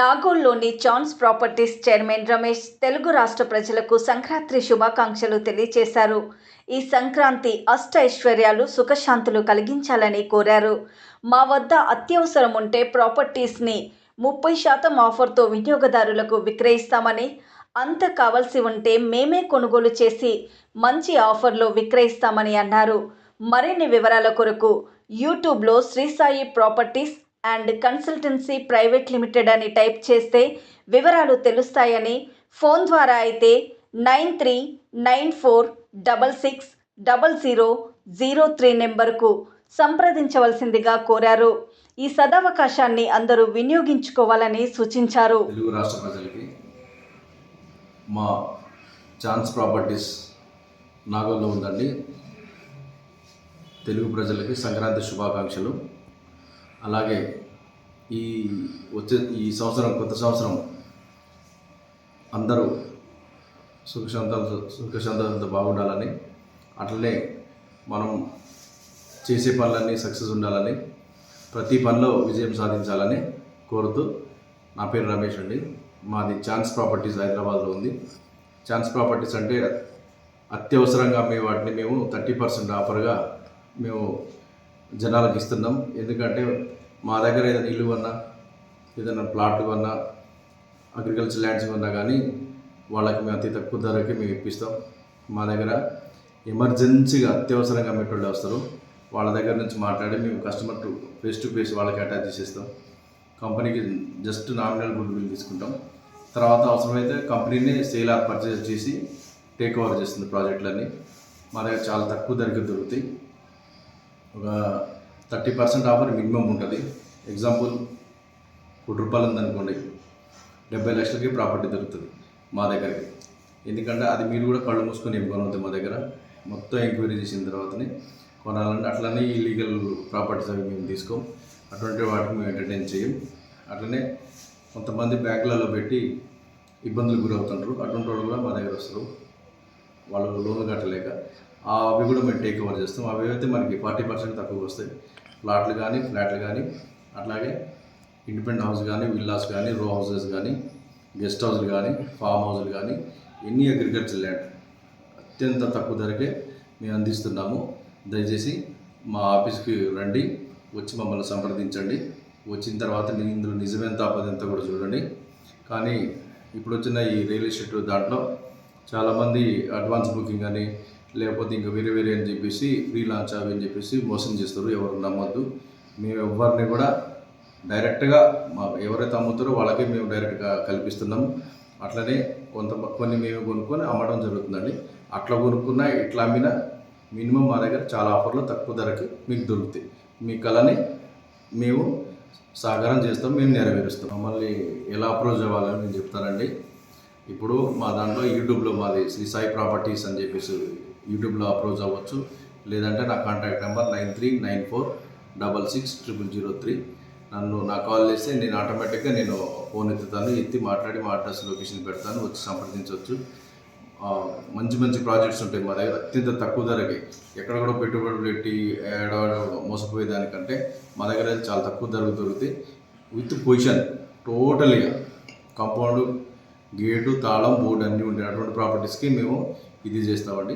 నాగోల్లోని chance properties chairman Ramesh Telugu రాష్ట్ర ప్రజలకు సంక్రాంతి శుభాకాంక్షలు తెలియజేశారు. ఈ సంక్రాంతి అష్టైశ్వర్యాలు సుఖశాంతులు కలిగించాలని కోరారు. మా వద్ద అత్యవసరం ఉంటే ప్రాపర్టీస్ని 30% ఆఫర్తో వినియోగదారులకు విక్రయిస్తామని, అంత కావాల్సి ఉంటే మేమే కొనుగోలు చేసి మంచి ఆఫర్లో విక్రయిస్తామని అన్నారు. మరిన్ని వివరాల కొరకు యూట్యూబ్లో Shri Sai properties and consultancy private limited అని టైప్ చేస్తే వివరాలు తెలుస్తాయని, ఫోన్ ద్వారా అయితే 9394660003 నెంబర్కు సంప్రదించవలసిందిగా కోరారు. ఈ సదవకాశాన్ని అందరూ వినియోగించుకోవాలని సూచించారు. తెలుగు రాష్ట్ర ప్రజలకి మా ఛాన్స్ ప్రాపర్టీస్ నాగోల్లో ఉందండి. తెలుగు ప్రజలకి సంక్రాంతి శుభాకాంక్షలు. అలాగే ఈ సంవత్సరం కొత్త సంవత్సరం అందరూ సుఖశాంతాలతో బాగుండాలని, అట్లనే మనం చేసే పనులన్నీ సక్సెస్ ఉండాలని, ప్రతి పనిలో విజయం సాధించాలని కోరుతూ, నా పేరు రమేష్ అండి. మాది ఛాన్స్ ప్రాపర్టీస్ హైదరాబాద్లో ఉంది. ఛాన్స్ ప్రాపర్టీస్ అంటే అత్యవసరంగా వాటిని మేము 30% ఆఫర్గా మేము జనాలకు ఇస్తున్నాం. ఎందుకంటే మా దగ్గర ఏదైనా ఇల్లు కొన్నా, ఏదైనా ప్లాట్ కొన్నా, అగ్రికల్చర్ ల్యాండ్స్ కొన్నా కానీ వాళ్ళకి మేము అతి తక్కువ ధరకి మేము ఇప్పిస్తాం. మా దగ్గర ఎమర్జెన్సీగా అత్యవసరంగా మెట్టుళ్ళు వస్తారు. వాళ్ళ దగ్గర నుంచి మాట్లాడి మేము కస్టమర్ ఫేస్ టు ఫేస్ వాళ్ళకి అటాచ్ చేసేస్తాం. కంపెనీకి జస్ట్ నామినల్ గుడ్ విల్ తీసుకుంటాం. తర్వాత అవసరమైతే కంపెనీని సేల్ ఆర్ పర్చేజ్ చేసి టేక్ ఓవర్ చేస్తుంది ప్రాజెక్టులన్నీ. మా దగ్గర చాలా తక్కువ ధరకి దొరుకుతాయి. ఒక 30% ఆఫర్ మినిమం ఉంటుంది. ఎగ్జాంపుల్ ₹1,00,000 ఉందనుకోండి, 70 లక్షలకి ప్రాపర్టీ దొరుకుతుంది మా దగ్గరికి. ఎందుకంటే అది మీరు కూడా కళ్ళు మూసుకొని ఏం కొనవుతుంది. మా దగ్గర మొత్తం ఎంక్వైరీ చేసిన తర్వాతనే కొనాలంటే, అట్లనే ఇల్లీగల్ ప్రాపర్టీస్ అవి మేము తీసుకోం. అటువంటి వాటికి మేము ఎంటర్టైన్ చేయం. అట్లనే కొంతమంది బ్యాంకులలో పెట్టి ఇబ్బందులు గురవుతుంటారు. అటువంటి వాళ్ళు కూడా మా దగ్గర వస్తారు, వాళ్ళు లోన్లు కట్టలేక. అవి కూడా మేము టేక్ ఓవర్ చేస్తాం. అవి అయితే మనకి 40% తక్కువ వస్తాయి. ప్లాట్లు కానీ, ఫ్లాట్లు కానీ, అట్లాగే ఇండిపెండెంట్ హౌస్ కానీ, విల్లాస్ కానీ, రో హౌసెస్ కానీ, గెస్ట్ హౌస్లు కానీ, ఫామ్ హౌస్లు కానీ, ఎన్ని అగ్రికల్చర్ ల్యాండ్ అత్యంత తక్కువ ధరకే మేము అందిస్తున్నాము. దయచేసి మా ఆఫీస్కి రండి, వచ్చి మమ్మల్ని సంప్రదించండి. వచ్చిన తర్వాత ఇందులో నిజమెంత అబద్ధంత కూడా చూడండి. కానీ ఇప్పుడు వచ్చిన ఈ రియల్ ఎస్టేట్ దాంట్లో చాలామంది అడ్వాన్స్ బుకింగ్ అని, లేకపోతే ఇంకా వేరే అని చెప్పేసి ఫ్రీ లాంచ్ అవి అని చెప్పేసి మోసం చేస్తారు. ఎవరు నమ్మొద్దు. మేము ఎవరిని కూడా డైరెక్ట్గా ఎవరైతే అమ్ముతారో వాళ్ళకే మేము డైరెక్ట్గా కల్పిస్తున్నాము. అట్లనే కొన్ని మేము కొనుక్కొని అమ్మడం జరుగుతుందండి. అట్లా కొనుక్కున్నా, ఇట్లా అమ్మినా మినిమం మా దగ్గర చాలా ఆఫర్లు తక్కువ ధరకి మీకు దొరుకుతాయి. మీ కళని మేము సాకారం చేస్తాం, మేము నెరవేరుస్తాం. మమ్మల్ని ఎలా అప్రోచ్ అవ్వాలని నేను చెప్తానండి. ఇప్పుడు మా దాంట్లో యూట్యూబ్లో మాది శ్రీ సాయి ప్రాపర్టీస్ అని చెప్పేసి యూట్యూబ్లో అప్రోచ్ అవ్వచ్చు. లేదంటే నా కాంటాక్ట్ నెంబర్ 9394660003. నా కాల్ చేస్తే నేను ఆటోమేటిక్గా ఫోన్ ఎత్తుతాను. ఎత్తి మాట్లాడి మా అడ్రస్ లొకేషన్ పెడతాను, వచ్చి సంప్రదించవచ్చు. మంచి ప్రాజెక్ట్స్ ఉంటాయి మా దగ్గర అత్యంత తక్కువ ధరకి. ఎక్కడ కూడా పెట్టుబడులు పెట్టి మోసపోయేదానికంటే మా దగ్గర చాలా తక్కువ ధరకు దొరుకుతాయి. విత్ పొజిషన్ టోటల్గా కాంపౌండ్, గేటు, తాళం, బోర్డు అన్నీ ఉంటాయి. అటువంటి ప్రాపర్టీస్కి మేము ఇది చేస్తామండి.